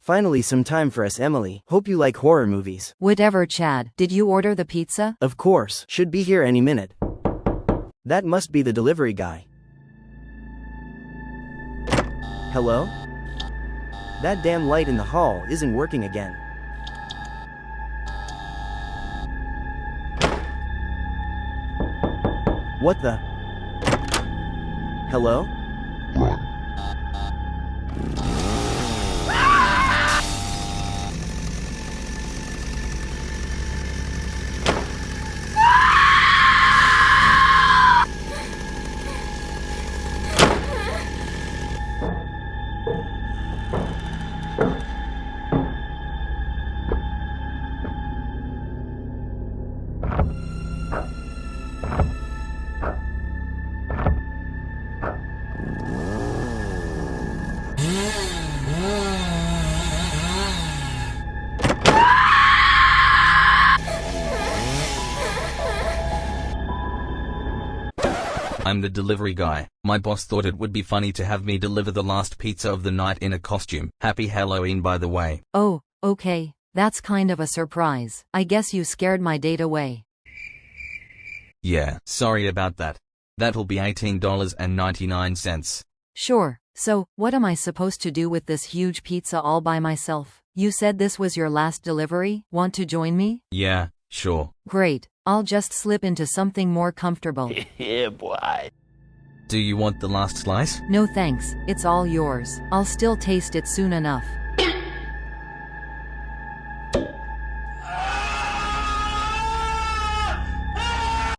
Finally some time for us, Emily. Hope you like horror movies. Whatever, Chad. Did you order the pizza? Of course. Should be here any minute. That must be the delivery guy. Hello? That damn light in the hall isn't working again. What the? Hello? Run. I'm the delivery guy. My boss thought it would be funny to have me deliver the last pizza of the night in a costume. Happy Halloween, by the way. Oh, okay. That's kind of a surprise. I guess you scared my date away. Yeah, sorry about that. That'll be $18.99. Sure. So, what am I supposed to do with this huge pizza all by myself? You said this was your last delivery? Want to join me? Yeah, sure. Great. I'll just slip into something more comfortable. Yeah, boy. Do you want the last slice? No thanks, it's all yours. I'll still taste it soon enough.